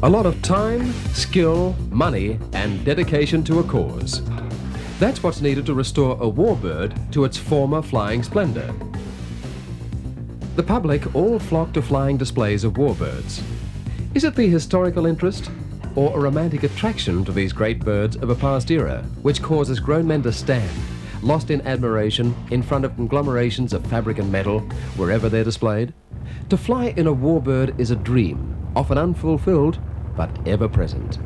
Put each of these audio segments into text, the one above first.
A lot of time, skill, money, and dedication to a cause. That's what's needed to restore a warbird to its former flying splendour. The public all flock to flying displays of warbirds. Is it the historical interest or a romantic attraction to these great birds of a past era which causes grown men to stand, lost in admiration, in front of conglomerations of fabric and metal wherever they're displayed? To fly in a warbird is a dream, often unfulfilled, but ever present.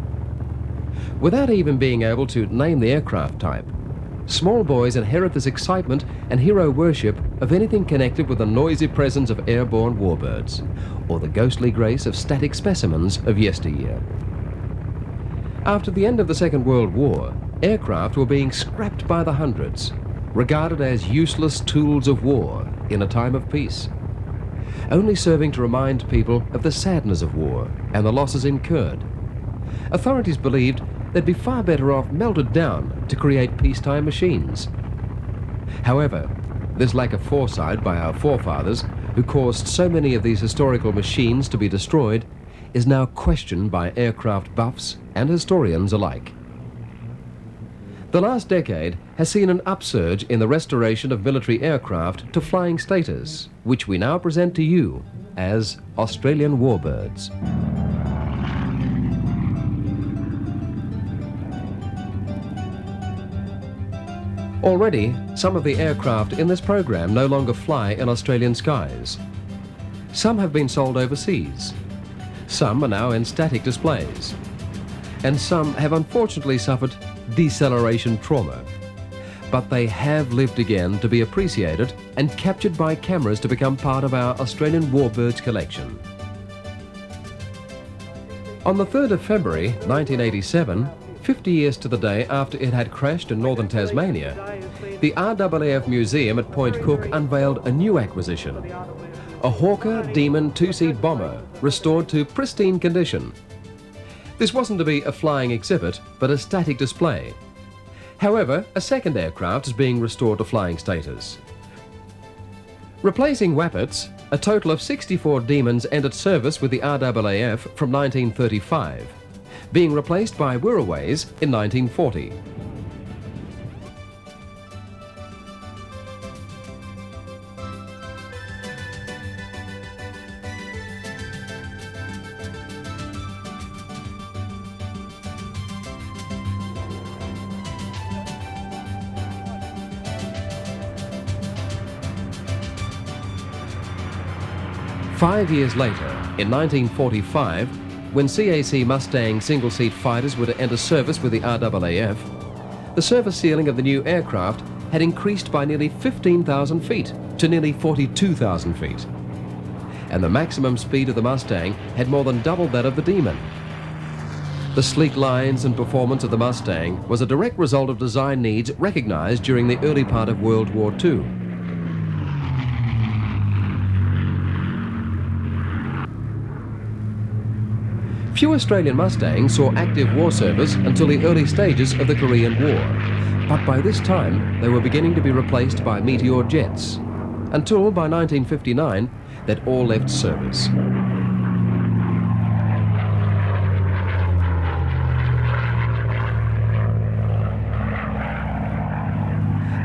Without even being able to name the aircraft type, small boys inherit this excitement and hero worship of anything connected with the noisy presence of airborne warbirds, or the ghostly grace of static specimens of yesteryear. After the end of the Second World War, aircraft were being scrapped by the hundreds, regarded as useless tools of war in a time of peace, only serving to remind people of the sadness of war and the losses incurred. Authorities believed they'd be far better off melted down to create peacetime machines. However, this lack of foresight by our forefathers, who caused so many of these historical machines to be destroyed, is now questioned by aircraft buffs and historians alike. The last decade has seen an upsurge in the restoration of military aircraft to flying status, which we now present to you as Australian Warbirds. Already, some of the aircraft in this program no longer fly in Australian skies. Some have been sold overseas. Some are now in static displays. And some have unfortunately suffered deceleration trauma. But they have lived again to be appreciated and captured by cameras to become part of our Australian Warbirds collection. On the 3rd of February 1987, 50 years to the day after it had crashed in northern Tasmania, the RAAF Museum at Point Cook unveiled a new acquisition, a Hawker Demon two-seat bomber restored to pristine condition. This wasn't to be a flying exhibit, but a static display. However, a second aircraft is being restored to flying status. Replacing Wappets, a total of 64 Demons entered service with the RAAF from 1935, being replaced by Wirraways in 1940. Five years later, in 1945, when CAC Mustang single-seat fighters were to enter service with the RAAF, the service ceiling of the new aircraft had increased by nearly 15,000 feet to nearly 42,000 feet. And the maximum speed of the Mustang had more than doubled that of the Demon. The sleek lines and performance of the Mustang was a direct result of design needs recognized during the early part of World War II. Few Australian Mustangs saw active war service until the early stages of the Korean War, but by this time they were beginning to be replaced by Meteor jets, until by 1959 they'd all left service.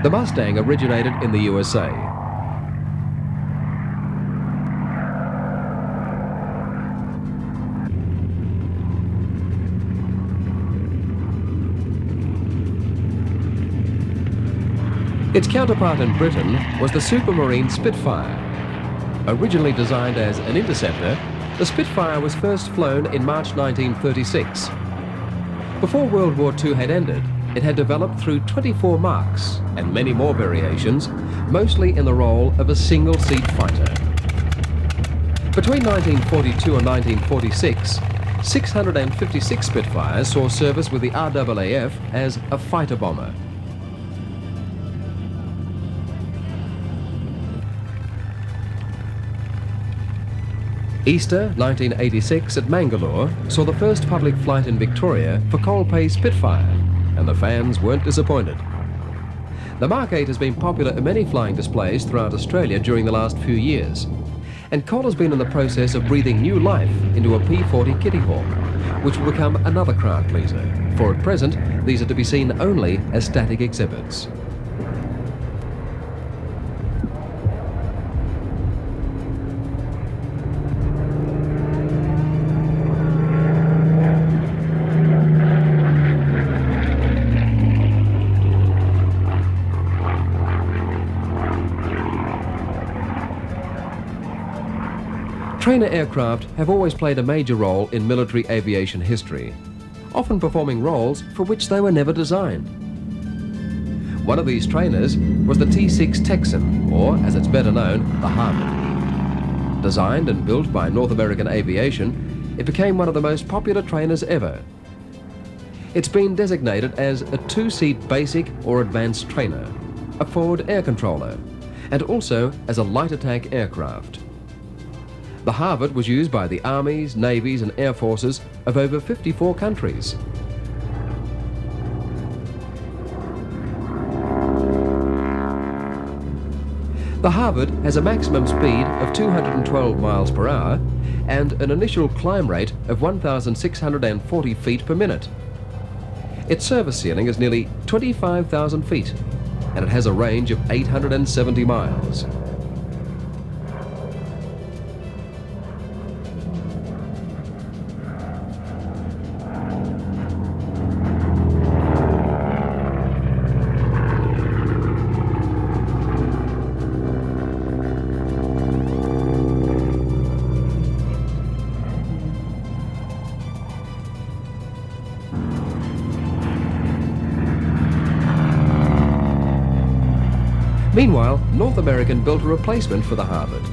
The Mustang originated in the USA. Its counterpart in Britain was the Supermarine Spitfire. Originally designed as an interceptor, the Spitfire was first flown in March 1936. Before World War II had ended, it had developed through 24 marks and many more variations, mostly in the role of a single-seat fighter. Between 1942 and 1946, 656 Spitfires saw service with the RAAF as a fighter bomber. Easter 1986 at Mangalore saw the first public flight in Victoria for Coldplay Spitfire, and the fans weren't disappointed. The Mark 8 has been popular in many flying displays throughout Australia during the last few years, and Col has been in the process of breathing new life into a P-40 Kitty Hawk, which will become another craft leaser. For at present, these are to be seen only as static exhibits. Trainer aircraft have always played a major role in military aviation history, often performing roles for which they were never designed. One of these trainers was the T-6 Texan, or as it's better known, the Harvard. Designed and built by North American Aviation, it became one of the most popular trainers ever. It's been designated as a two-seat basic or advanced trainer, a forward air controller, and also as a light attack aircraft. The Harvard was used by the armies, navies and air forces of over 54 countries. The Harvard has a maximum speed of 212 miles per hour and an initial climb rate of 1,640 feet per minute. Its service ceiling is nearly 25,000 feet and it has a range of 870 miles. Meanwhile, North American built a replacement for the Harvard.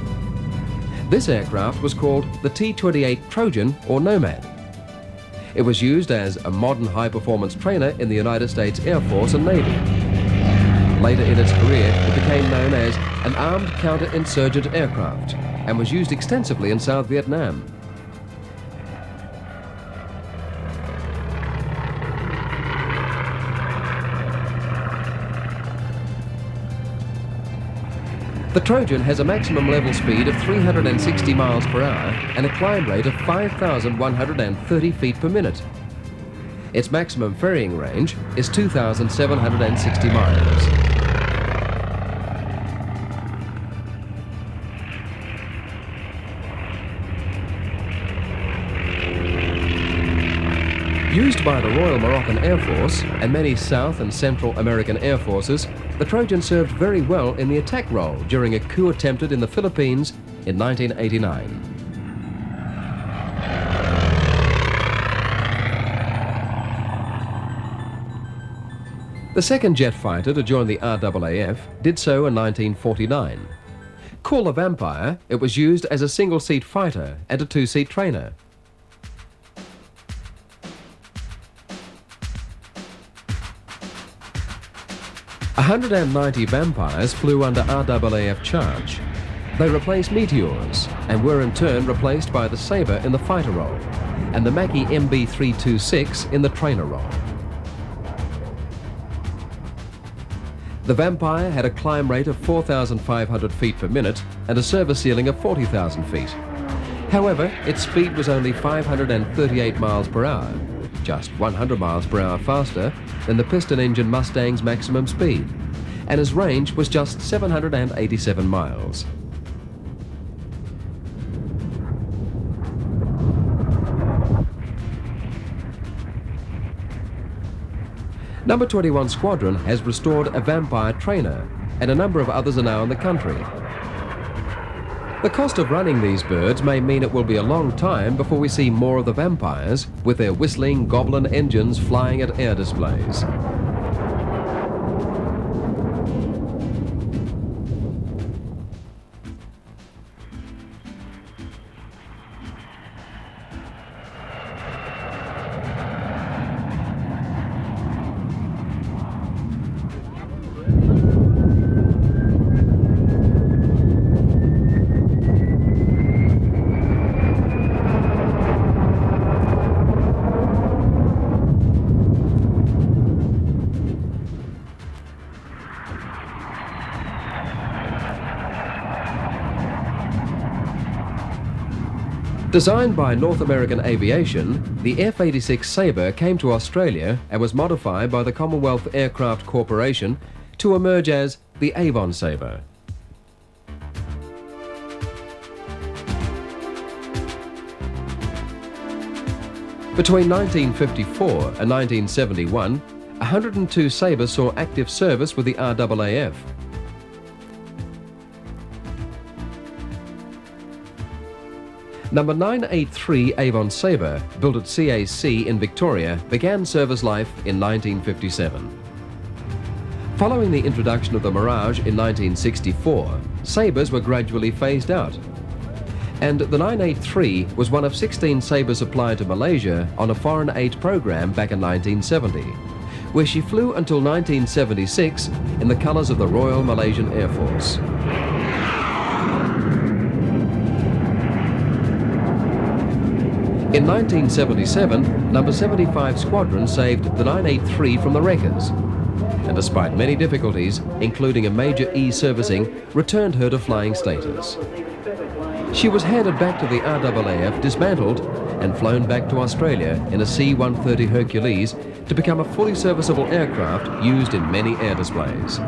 This aircraft was called the T-28 Trojan or Nomad. It was used as a modern high-performance trainer in the United States Air Force and Navy. Later in its career, it became known as an armed counter-insurgent aircraft and was used extensively in South Vietnam. The Trojan has a maximum level speed of 360 miles per hour and a climb rate of 5,130 feet per minute. Its maximum ferrying range is 2,760 miles. Used by the Royal Moroccan Air Force and many South and Central American Air Forces, the Trojan served very well in the attack role during a coup attempted in the Philippines in 1989. The second jet fighter to join the RAAF did so in 1949. Called the Vampire, it was used as a single-seat fighter and a two-seat trainer. A 190 Vampires flew under RAAF charge. They replaced Meteors and were in turn replaced by the Saber in the fighter role and the Macchi MB326 in the trainer role. The Vampire had a climb rate of 4,500 feet per minute and a service ceiling of 40,000 feet. However, its speed was only 538 miles per hour, just 100 miles per hour faster than the piston-engine Mustang's maximum speed, and its range was just 787 miles. Number 21 Squadron has restored a Vampire trainer, and a number of others are now in the country. The cost of running these birds may mean it will be a long time before we see more of the Vampires with their whistling Goblin engines flying at air displays. Designed by North American Aviation, the F-86 Saber came to Australia and was modified by the Commonwealth Aircraft Corporation to emerge as the Avon Saber. Between 1954 and 1971, 102 Sabres saw active service with the RAAF. Number 983 Avon Saber, built at CAC in Victoria, began service life in 1957. Following the introduction of the Mirage in 1964, Sabres were gradually phased out. And the 983 was one of 16 Sabres supplied to Malaysia on a foreign aid program back in 1970, where she flew until 1976 in the colours of the Royal Malaysian Air Force. In 1977, number 75 Squadron saved the 983 from the wreckers, and despite many difficulties, including a major E-servicing, returned her to flying status. She was handed back to the RAAF, dismantled, and flown back to Australia in a C-130 Hercules to become a fully serviceable aircraft used in many air displays.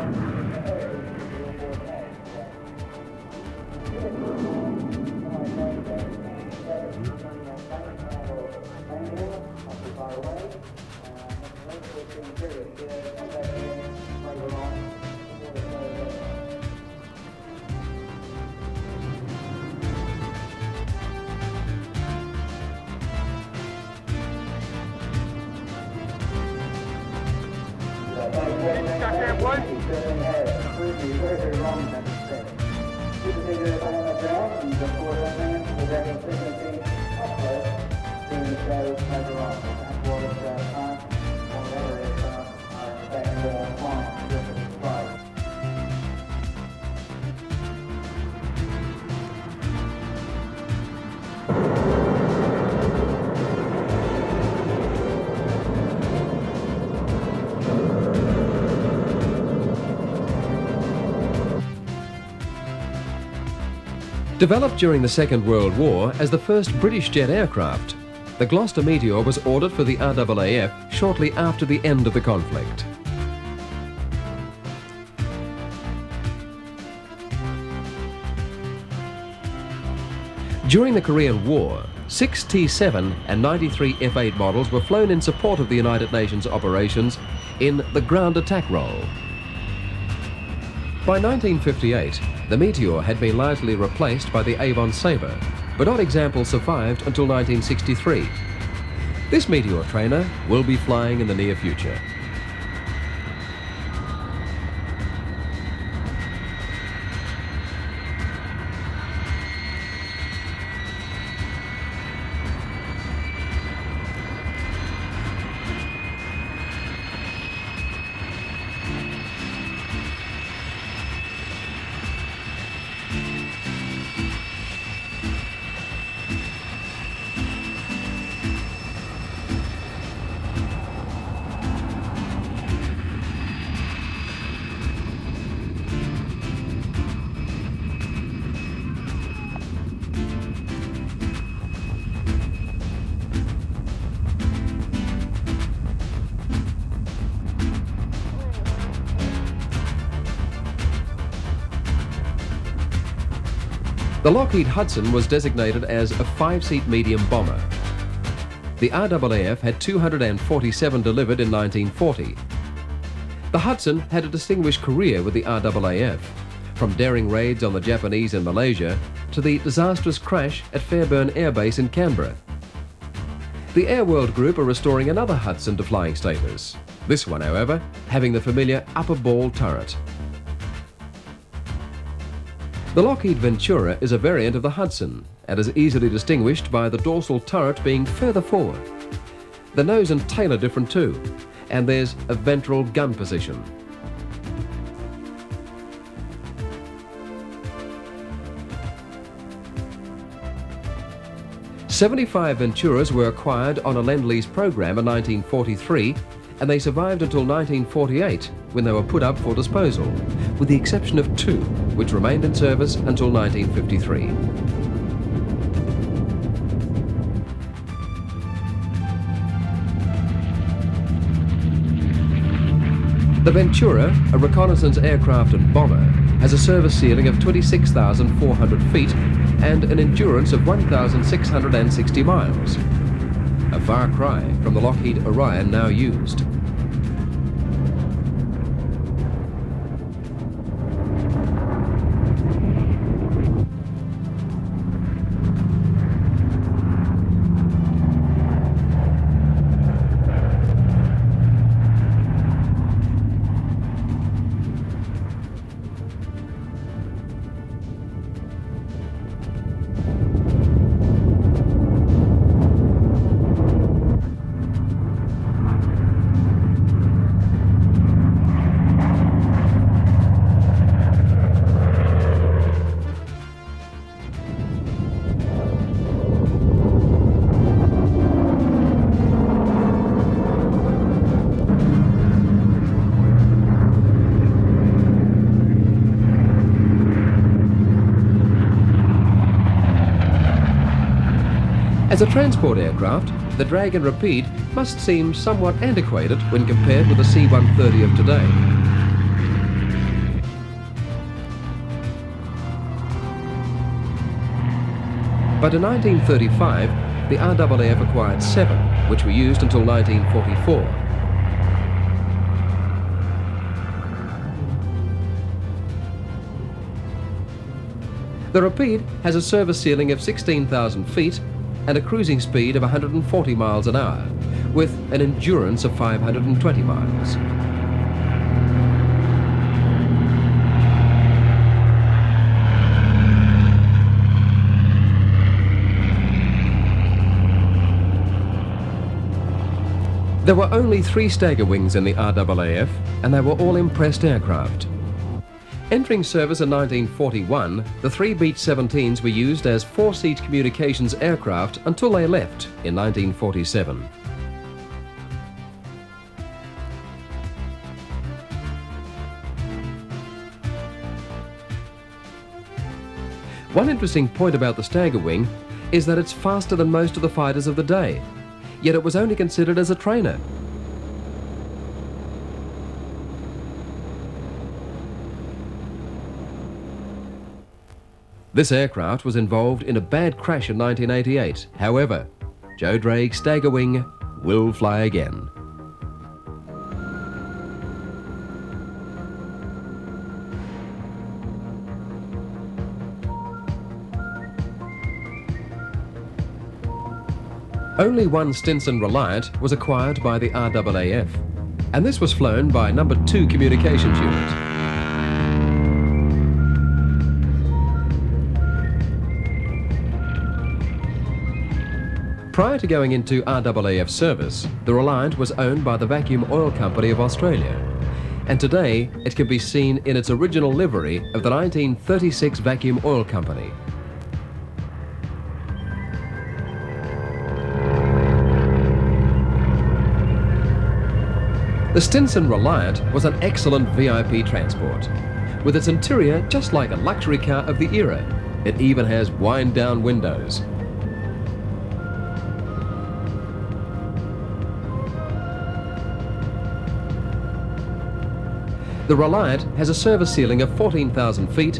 Developed during the Second World War as the first British jet aircraft, the Glouester Meteor was ordered for the RAAF shortly after the end of the conflict. During the Korean War, 6 T-7 and 93 F-8 models were flown in support of the United Nations operations in the ground attack role. By 1958, the Meteor had been largely replaced by the Avon Saber, but odd examples survived until 1963. This Meteor trainer will be flying in the near future. The Lockheed Hudson was designated as a 5-seat medium bomber. The RAAF had 247 delivered in 1940. The Hudson had a distinguished career with the RAAF, from daring raids on the Japanese in Malaysia to the disastrous crash at Fairburn Air Base in Canberra. The Air World Group are restoring another Hudson to flying status, this one, however, having the familiar upper ball turret. The Lockheed Ventura is a variant of the Hudson and is easily distinguished by the dorsal turret being further forward. The nose and tail are different too, and there's a ventral gun position. "75 Venturas were acquired on a Lend-Lease program in 1943, and they survived until 1948, when they were put up for disposal, with the exception of 2, which remained in service until 1953. The Ventura, a reconnaissance aircraft and bomber, has a service ceiling of 26,400 feet and an endurance of 1,660 miles. A far cry from the Lockheed Orion now used. As a transport aircraft, the drag and repeat must seem somewhat antiquated when compared with the C-130 of today. But in 1935, the RAAF acquired 7, which were used until 1944. The repeat has a service ceiling of 16,000 feet and a cruising speed of 140 miles an hour, with an endurance of 520 miles. There were only 3 stagger wings in the RAAF, and they were all impressed aircraft. Entering service in 1941, the 3 Beech 17s were used as 4-seat communications aircraft until they left in 1947. One interesting point about the stagger wing is that it's faster than most of the fighters of the day, yet it was only considered as a trainer. This aircraft was involved in a bad crash in 1988. However, Joe Drake's stagger wing will fly again. Only one Stinson Reliant was acquired by the RAAF, and this was flown by No. 2 Communications Unit. Prior to going into RAAF service, the Reliant was owned by the Vacuum Oil Company of Australia, and today it can be seen in its original livery of the 1936 Vacuum Oil Company. The Stinson Reliant was an excellent VIP transport, with its interior just like a luxury car of the era. It even has wind-down windows. The Reliant has a service ceiling of 14,000 feet,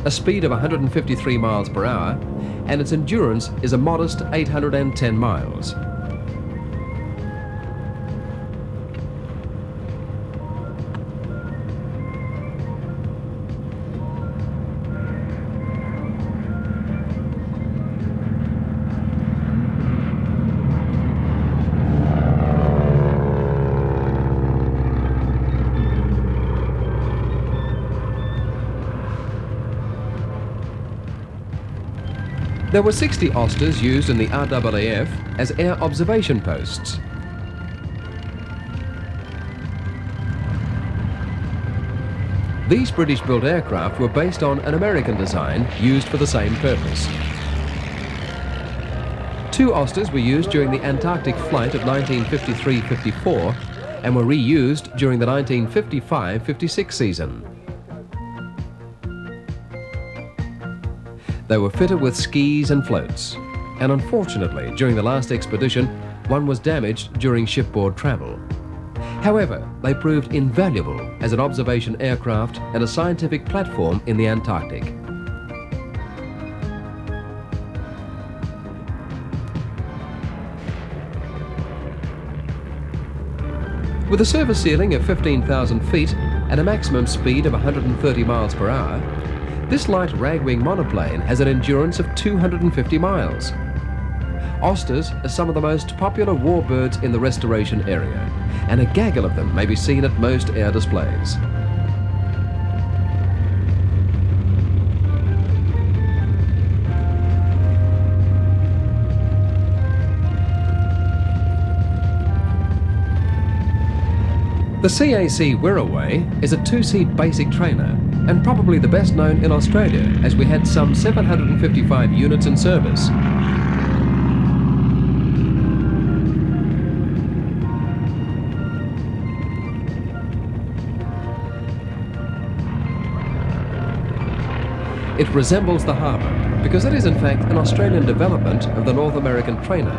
a speed of 153 miles per hour, and its endurance is a modest 810 miles. There were 60 Osters used in the RAAF as air observation posts. These British-built aircraft were based on an American design used for the same purpose. 2 Osters were used during the Antarctic flight of 1953-54 and were reused during the 1955-56 season. They were fitted with skis and floats, and unfortunately, during the last expedition, one was damaged during shipboard travel. However, they proved invaluable as an observation aircraft and a scientific platform in the Antarctic. With a service ceiling of 15,000 feet and a maximum speed of 130 miles per hour, this light ragwing monoplane has an endurance of 250 miles. Osters are some of the most popular warbirds in the restoration area, and a gaggle of them may be seen at most air displays. The CAC Wirraway is a two-seat basic trainer and probably the best known in Australia, as we had some 755 units in service. It resembles the Harbour because it is in fact an Australian development of the North American trainer.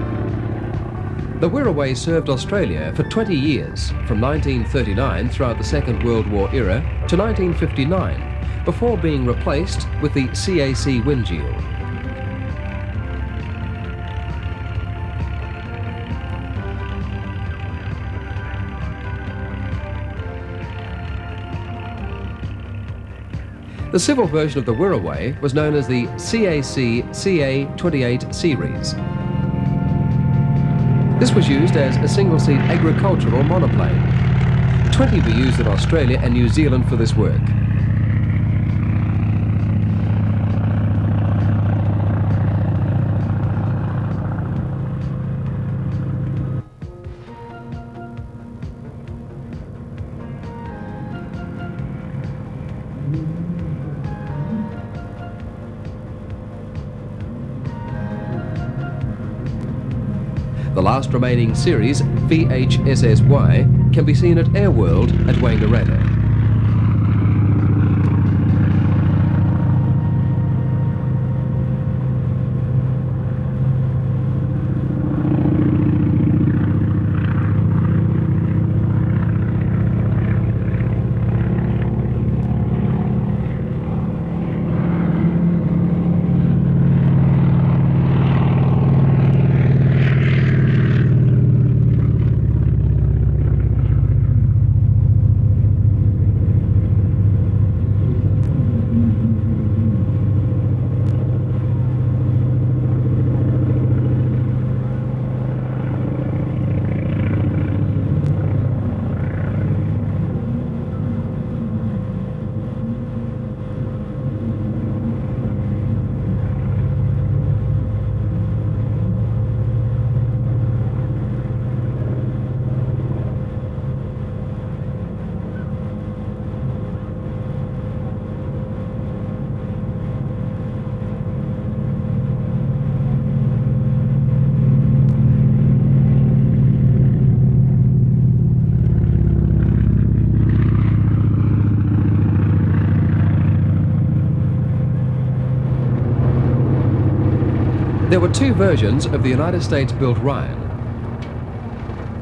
The Wirraway served Australia for 20 years, from 1939 throughout the Second World War era to 1959, before being replaced with the CAC Winjeel. The civil version of the Wirraway was known as the CAC CA-28 series. This was used as a single-seat agricultural monoplane. 20 were used in Australia and New Zealand for this work. The last remaining series, VHSSY, can be seen at Airworld at Wangaratta. There were two versions of the United States-built Ryan.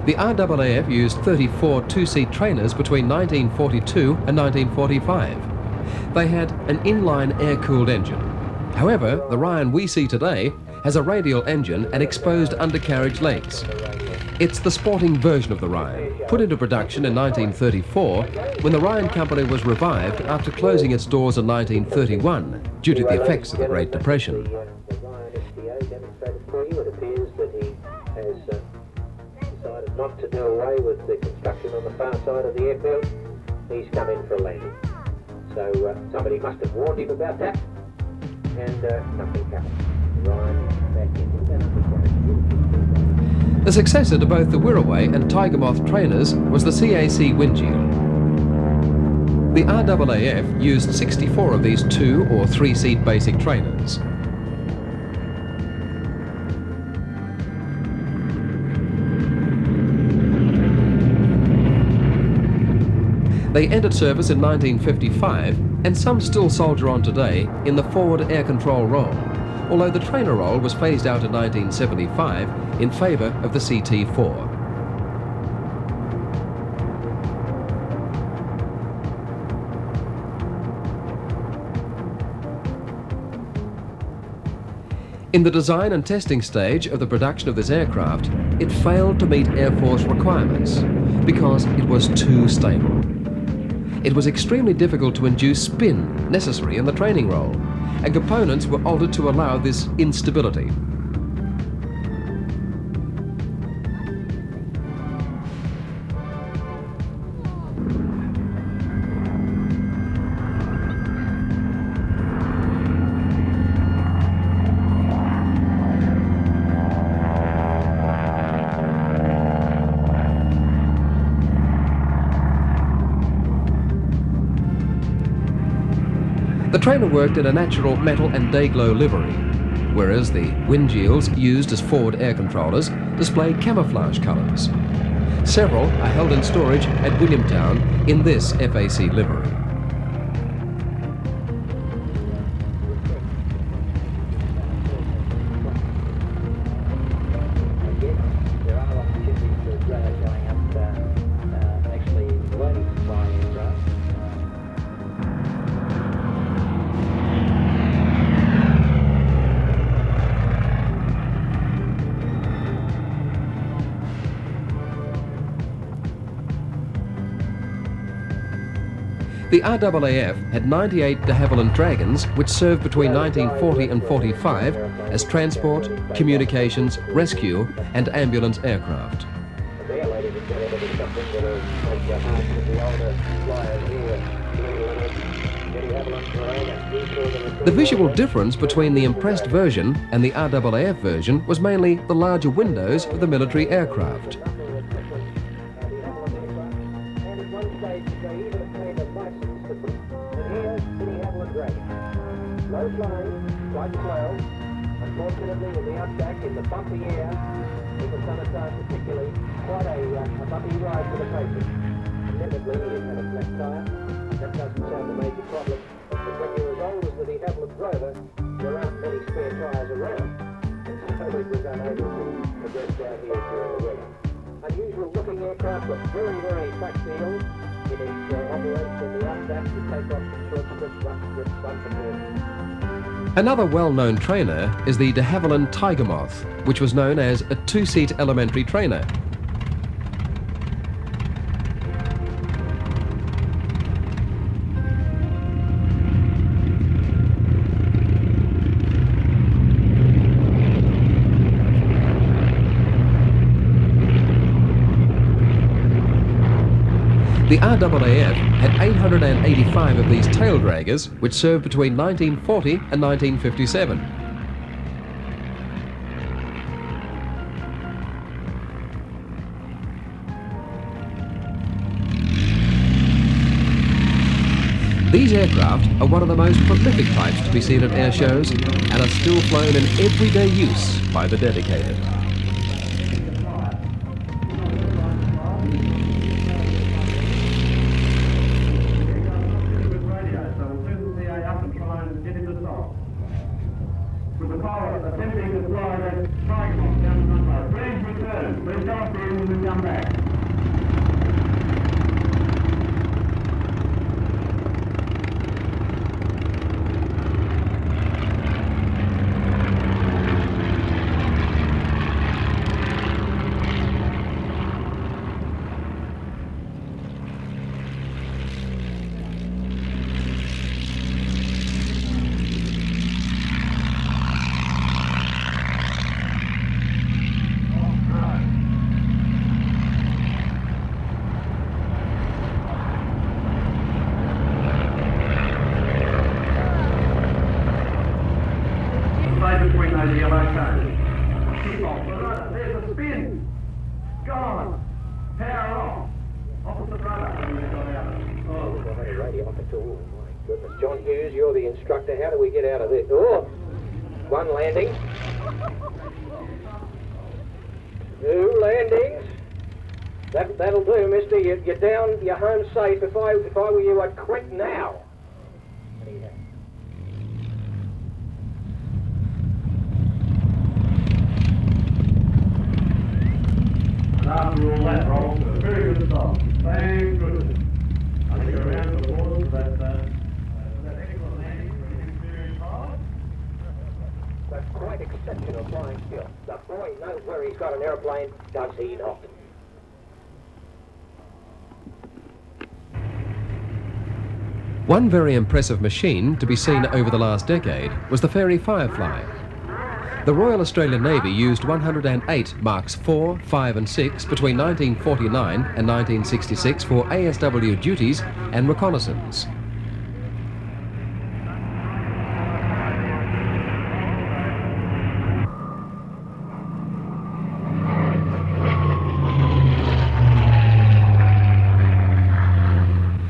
The RAAF used 34 two-seat trainers between 1942 and 1945. They had an inline air-cooled engine. However, the Ryan we see today has a radial engine and exposed undercarriage legs. It's the sporting version of the Ryan, put into production in 1934 when the Ryan Company was revived after closing its doors in 1931 due to the effects of the Great Depression. It appears that he has decided not to do away with the construction on the far side of the airfield. He's come in for a landing. So somebody must have warned him about that, and nothing happened. Ryan back in. The successor to both the Wirraway and Tiger Moth trainers was the CAC Winjeel. The RAAF used 64 of these two- or three-seat basic trainers. They entered service in 1955, and some still soldier on today in the forward air control role, although the trainer role was phased out in 1975 in favour of the CT-4. In the design and testing stage of the production of this aircraft, it failed to meet Air Force requirements because it was too stable. It was extremely difficult to induce spin necessary in the training role, and components were altered to allow this instability. The trainer worked in a natural metal and day-glow livery, whereas the Winjeels used as forward air controllers display camouflage colours. Several are held in storage at Williamtown in this FAC livery. The RAAF had 98 de Havilland Dragons, which served between 1940 and 45 as transport, communications, rescue and ambulance aircraft. The visual difference between the impressed version and the RAAF version was mainly the larger windows of the military aircraft. Low flying, quite slow. Unfortunately, in the upback, in the bumpy air, in the summertime particularly, quite a bumpy ride for the patient. Inevitably, he had a flat tyre. That doesn't sound a major problem. But when you're as old as the de Havilland Rover, there aren't many spare tyres around. And so it was unable to progress down here during the weather. Unusual looking aircraft with very, very flat field. It is operates in the upback to take off the short strips, rough strips, front and rear. Another well-known trainer is the de Havilland Tiger Moth, which was known as a two-seat elementary trainer. The RAAF had 885 of these tail draggers, which served between 1940 and 1957. These aircraft are one of the most prolific types to be seen at air shows and are still flown in everyday use by the dedicated. How do we get out of this? Oh, one landing. Two landings. That'll do, mister. You're down, you're home safe. If I were you, I'd quit now. And after all that, Roll, a very good stop. Thank goodness. I think a round of applause for that excellent landing for an experienced pilot. That's quite exciting. One very impressive machine to be seen over the last decade was the Fairey Firefly. The Royal Australian Navy used 108 Marks 4, 5 and 6 between 1949 and 1966 for ASW duties and reconnaissance.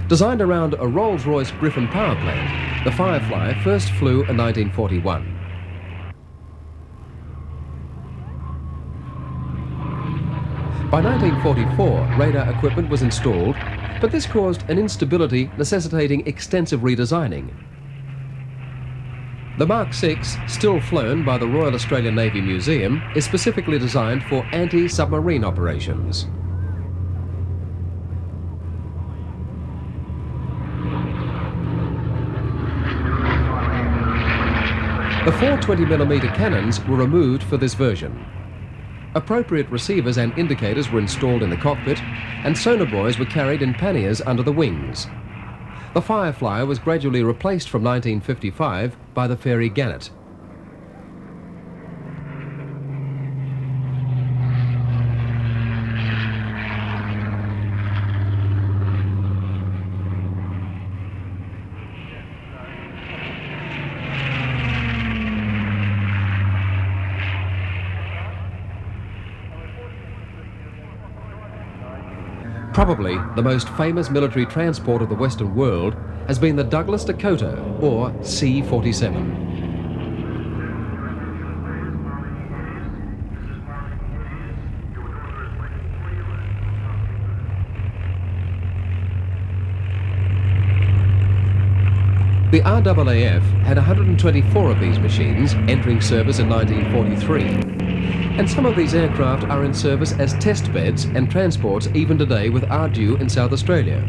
Designed around a Rolls-Royce Griffin power plant, the Firefly first flew in 1941. By 1944, radar equipment was installed, but this caused an instability necessitating extensive redesigning. The Mark 6, still flown by the Royal Australian Navy Museum, is specifically designed for anti-submarine operations. The 420mm cannons were removed for this version. Appropriate receivers and indicators were installed in the cockpit, and sonar buoys were carried in panniers under the wings. The Firefly was gradually replaced from 1955 by the Fairey Gannet. Probably the most famous military transport of the Western world has been the Douglas Dakota, or C47. The RAAF had 124 of these machines entering service in 1943. And some of these aircraft are in service as test beds and transports even today with Ardue in South Australia.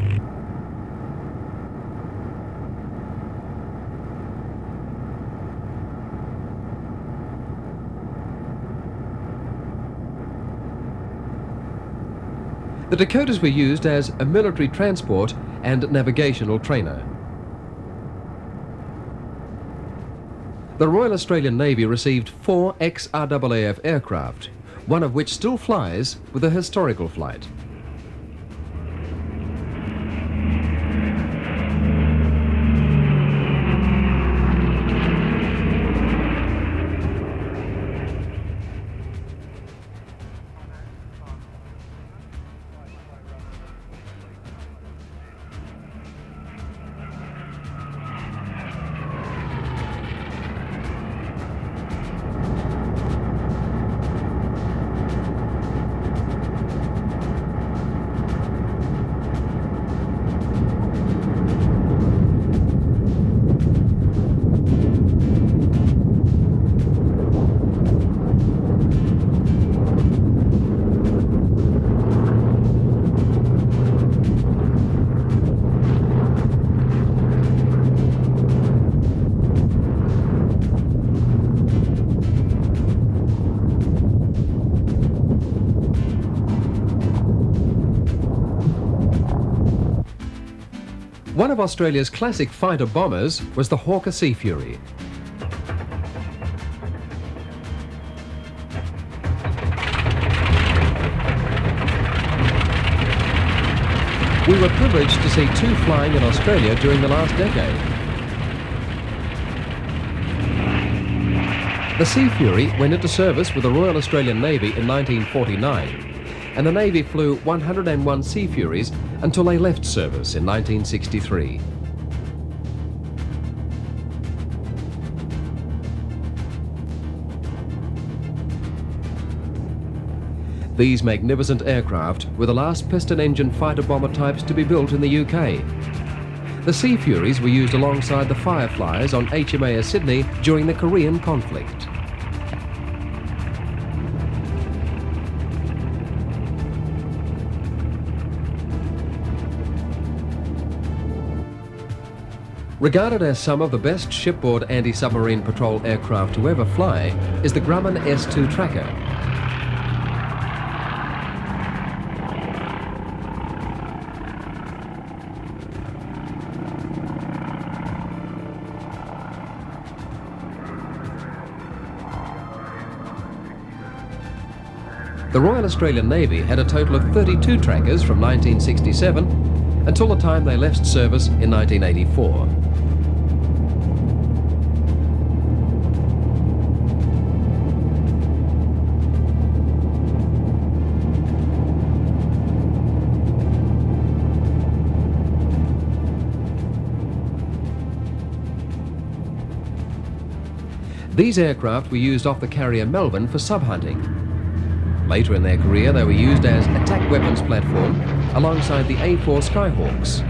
The Dakotas were used as a military transport and navigational trainer. The Royal Australian Navy received 4 ex-RAAF aircraft, one of which still flies with a historical flight. One of Australia's classic fighter bombers was the Hawker Sea Fury. We were privileged to see 2 flying in Australia during the last decade. The Sea Fury went into service with the Royal Australian Navy in 1949, and the Navy flew 101 Sea Furies until they left service in 1963. These magnificent aircraft were the last piston-engine fighter-bomber types to be built in the UK. The Sea Furies were used alongside the Fireflies on HMAS Sydney during the Korean conflict. Regarded as some of the best shipboard anti-submarine patrol aircraft to ever fly is the Grumman S2 Tracker. The Royal Australian Navy had a total of 32 trackers from 1967 until the time they left service in 1984. These aircraft were used off the carrier Melbourne for sub-hunting. Later in their career, they were used as attack weapons platform alongside the A4 Skyhawks.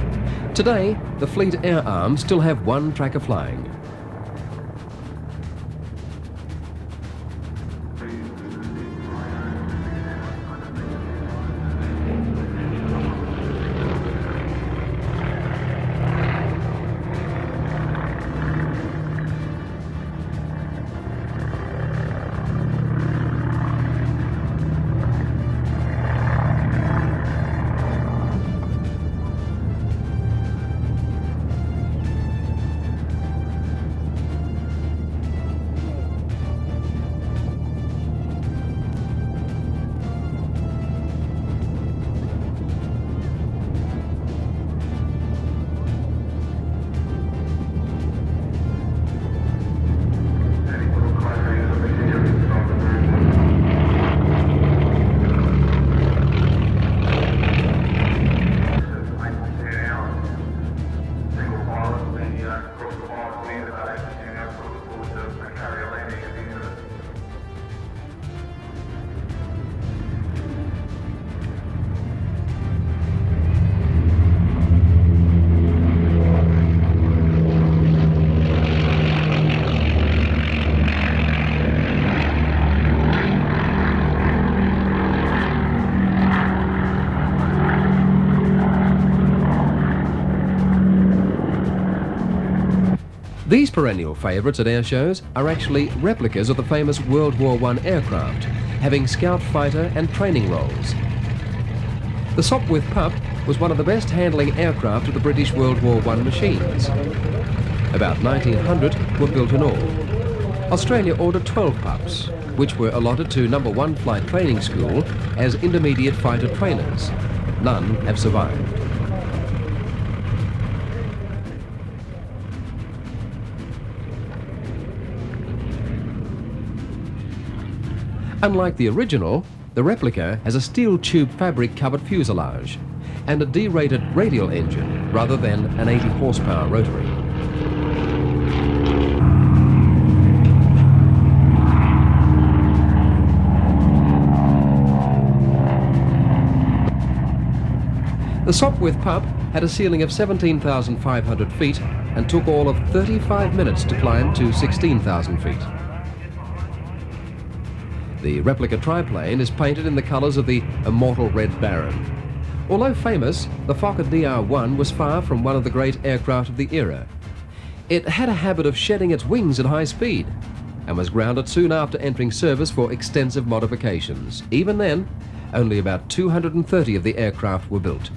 Today, the Fleet Air Arms still have one tracker flying. These perennial favourites at air shows are actually replicas of the famous World War I aircraft, having scout fighter and training roles. The Sopwith Pup was one of the best handling aircraft of the British World War I machines. About 1900 were built in all. Australia ordered 12 pups, which were allotted to No. 1 Flight Training School as intermediate fighter trainers. None have survived. Unlike the original, the replica has a steel tube fabric covered fuselage and a derated radial engine rather than an 80 horsepower rotary. The Sopwith Pup had a ceiling of 17,500 feet and took all of 35 minutes to climb to 16,000 feet. The replica triplane is painted in the colours of the immortal Red Baron. Although famous, the Fokker DR-1 was far from one of the great aircraft of the era. It had a habit of shedding its wings at high speed and was grounded soon after entering service for extensive modifications. Even then, only about 230 of the aircraft were built.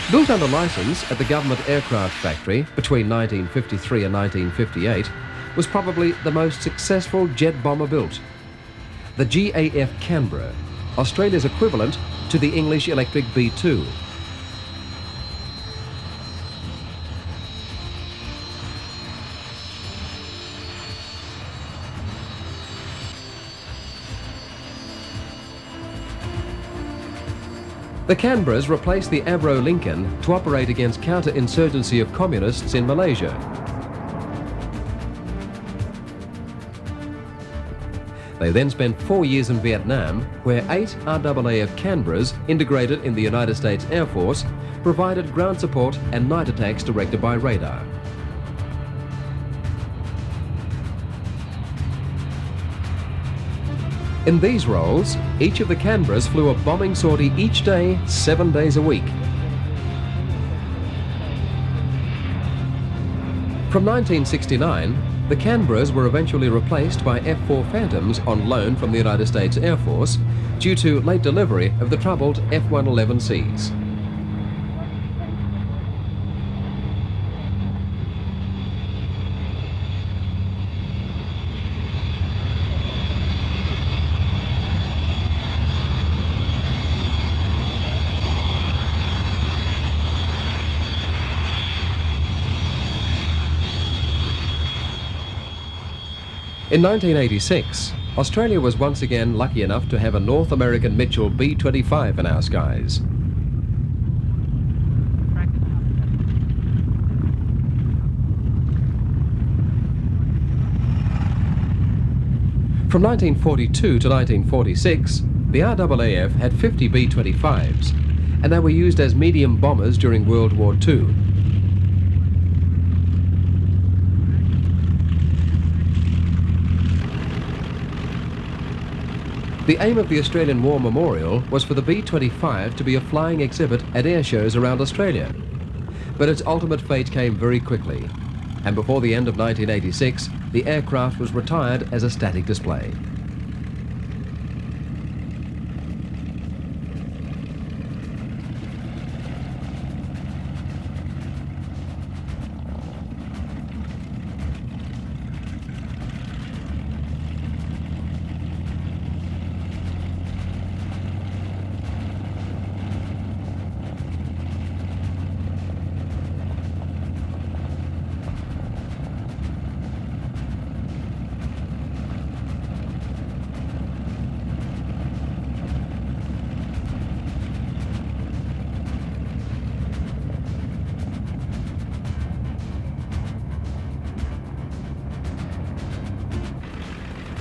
Built under licence at the Government Aircraft Factory between 1953 and 1958, was probably the most successful jet bomber built. The GAF Canberra, Australia's equivalent to the English Electric B-2. The Canberras replaced the Avro Lincoln to operate against counter-insurgency of communists in Malaysia. They then spent 4 years in Vietnam, where 8 RAAF Canberras, integrated in the United States Air Force, provided ground support and night attacks directed by radar. In these roles, each of the Canberras flew a bombing sortie each day, 7 days a week. From 1969, the Canberras were eventually replaced by F-4 Phantoms on loan from the United States Air Force due to late delivery of the troubled F-111Cs. In 1986, Australia was once again lucky enough to have a North American Mitchell B-25 in our skies. From 1942 to 1946, the RAAF had 50 B-25s, and they were used as medium bombers during World War II. The aim of the Australian War Memorial was for the B-25 to be a flying exhibit at air shows around Australia. But its ultimate fate came very quickly, and before the end of 1986, the aircraft was retired as a static display.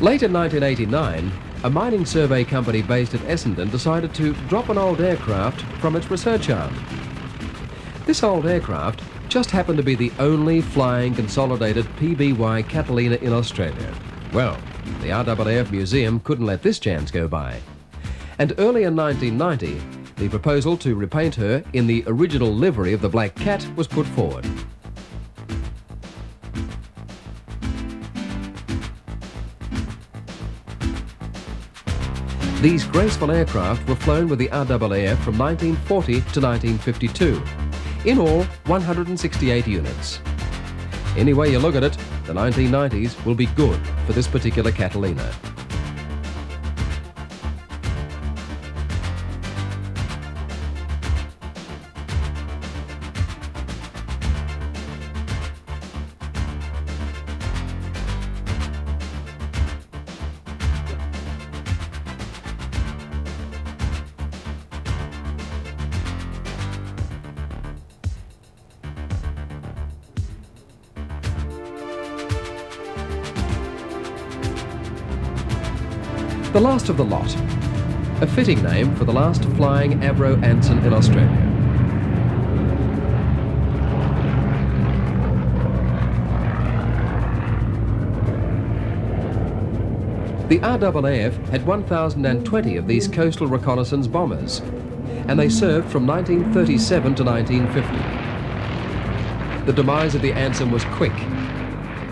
Late in 1989, a mining survey company based at Essendon decided to drop an old aircraft from its research arm. This old aircraft just happened to be the only flying consolidated PBY Catalina in Australia. Well, the RAAF Museum couldn't let this chance go by. And early in 1990, the proposal to repaint her in the original livery of the Black Cat was put forward. These graceful aircraft were flown with the RAAF from 1940 to 1952. In all, 168 units. Any way you look at it, the 1990s will be good for this particular Catalina. The last of the lot, a fitting name for the last flying Avro Anson in Australia. The RAAF had 1,020 of these coastal reconnaissance bombers, and they served from 1937 to 1950. The demise of the Anson was quick.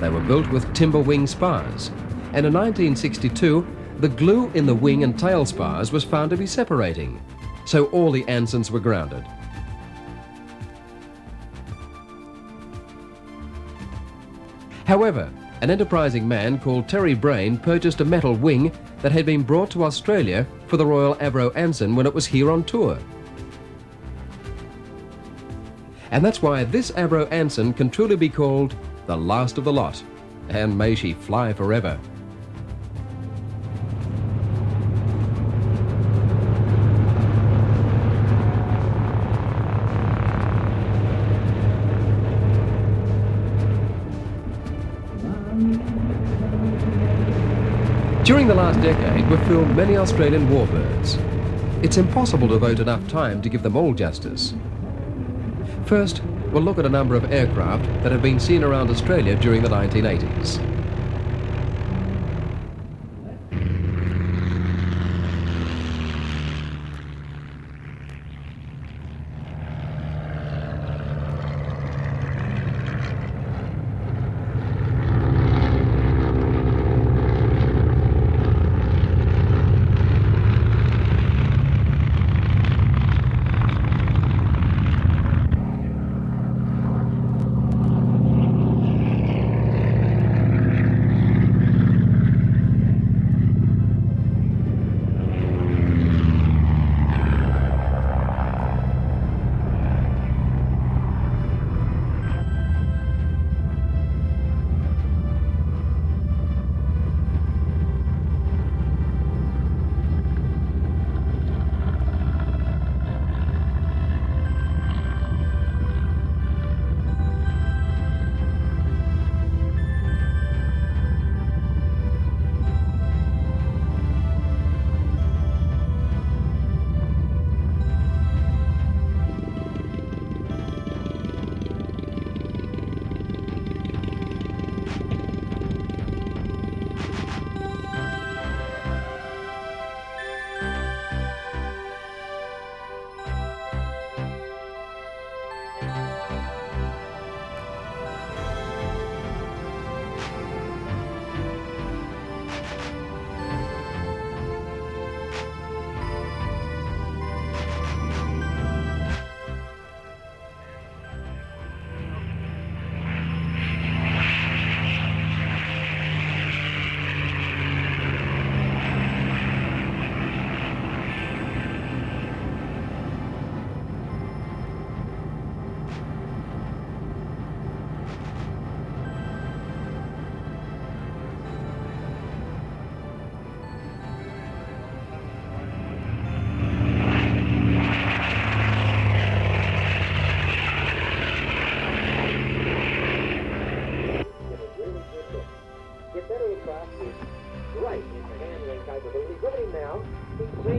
They were built with timber wing spars, and in 1962, the glue in the wing and tail spars was found to be separating, so all the Ansons were grounded. However, an enterprising man called Terry Brain purchased a metal wing that had been brought to Australia for the Royal Avro Anson when it was here on tour. And that's why this Avro Anson can truly be called the last of the lot, and may she fly forever. During the last decade, we've filmed many Australian warbirds. It's impossible to devote enough time to give them all justice. First, we'll look at a number of aircraft that have been seen around Australia during the 1980s.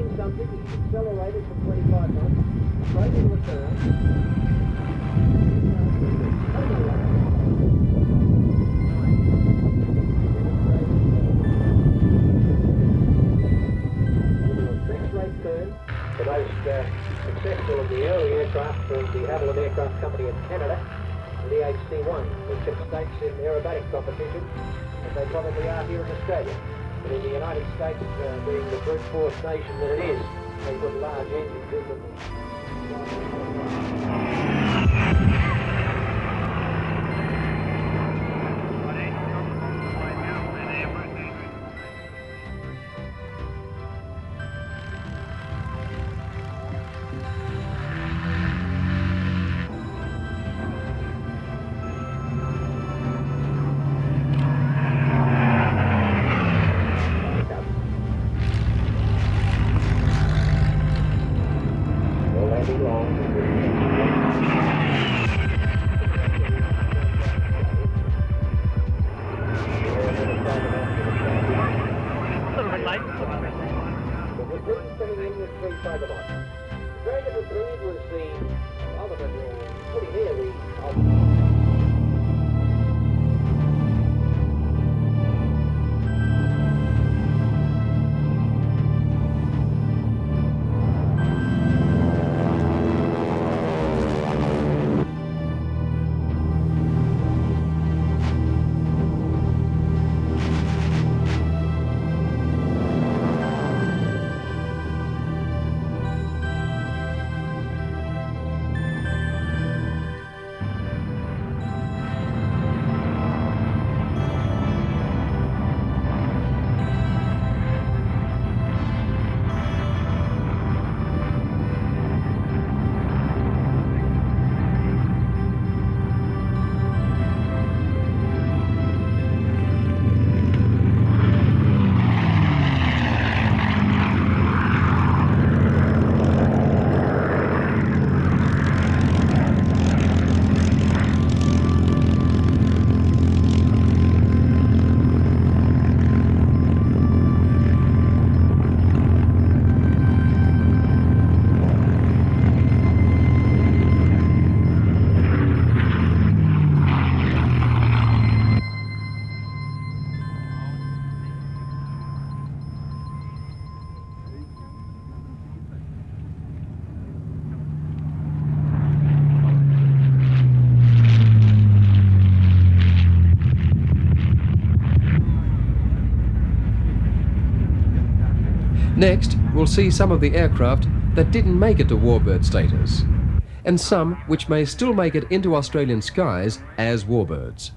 gained something, he accelerated for 25 knots, straight into a turn. Six-rate turn. The most successful of the early aircraft was the Havilland Aircraft Company in Canada, the HC-1, which took stakes in aerobatic competition, and they probably are here in Australia. But in the United States, being the brute force nation that it is, they've got large engines in them. Next, we'll see some of the aircraft that didn't make it to Warbird status, and some which may still make it into Australian skies as Warbirds.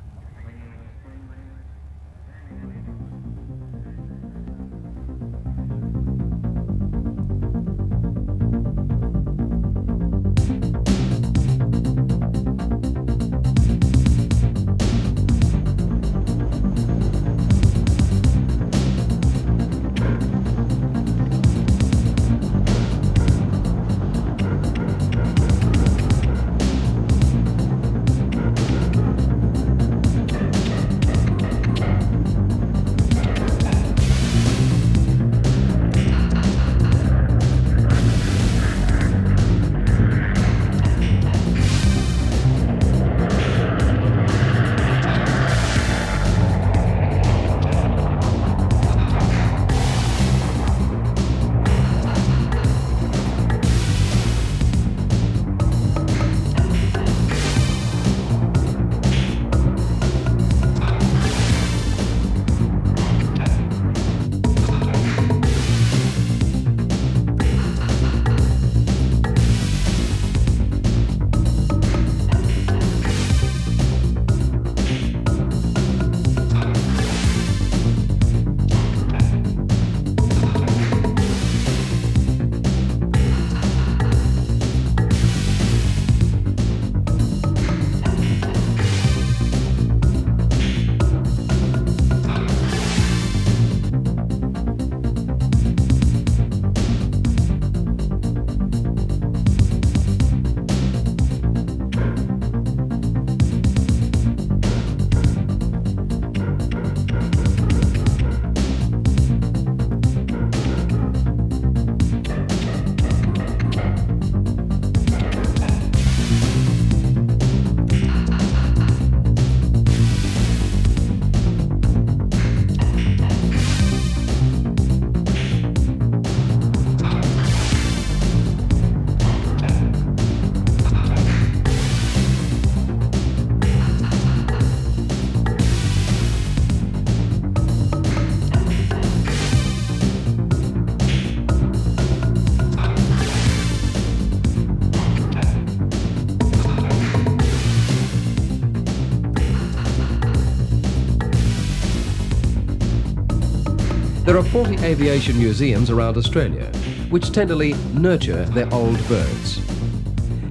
There are 40 aviation museums around Australia, which tenderly nurture their old birds.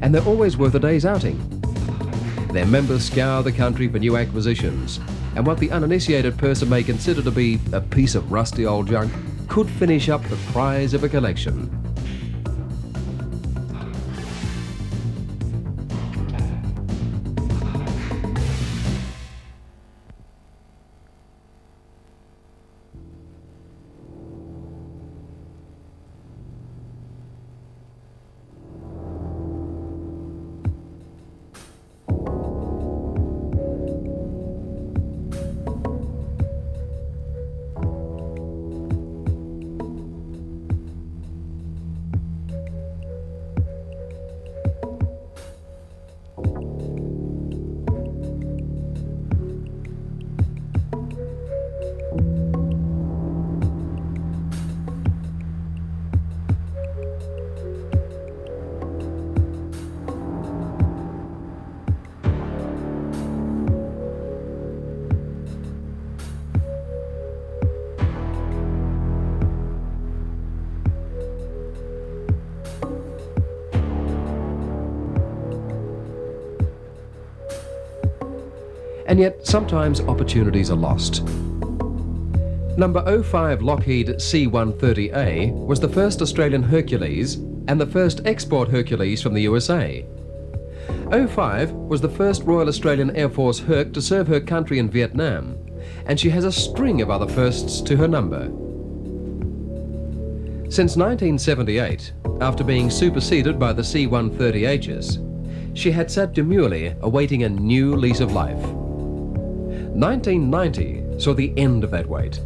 And they're always worth a day's outing. Their members scour the country for new acquisitions, and what the uninitiated person may consider to be a piece of rusty old junk could finish up the prize of a collection. And yet, sometimes opportunities are lost. Number 05 Lockheed C-130A was the first Australian Hercules and the first export Hercules from the USA. 05 was the first Royal Australian Air Force Herc to serve her country in Vietnam, and she has a string of other firsts to her number. Since 1978, after being superseded by the C-130Hs, she had sat demurely awaiting a new lease of life. 1990 saw the end of that wait.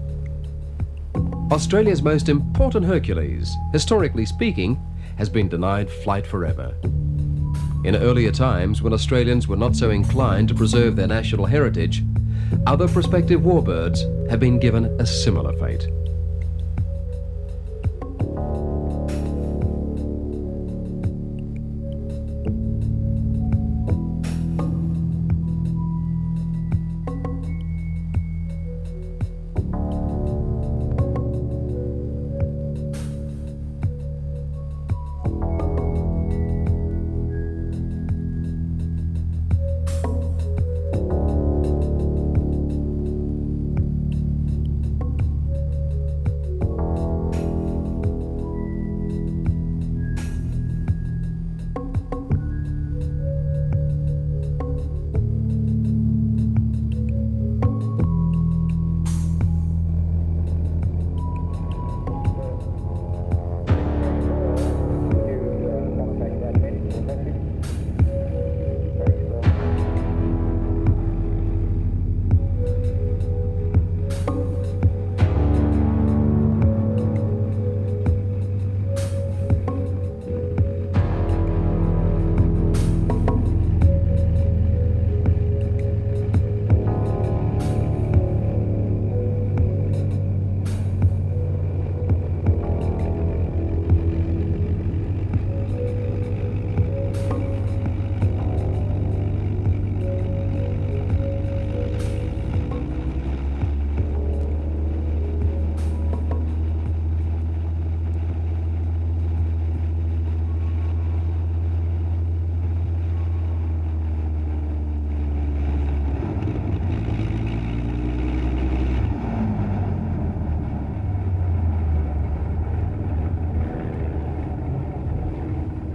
Australia's most important Hercules, historically speaking, has been denied flight forever. In earlier times, when Australians were not so inclined to preserve their national heritage, other prospective warbirds have been given a similar fate.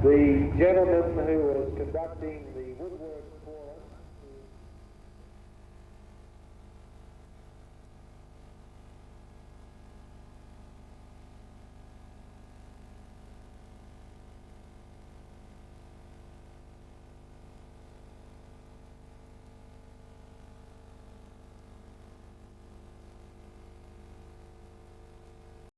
The gentleman who was conducting the woodwork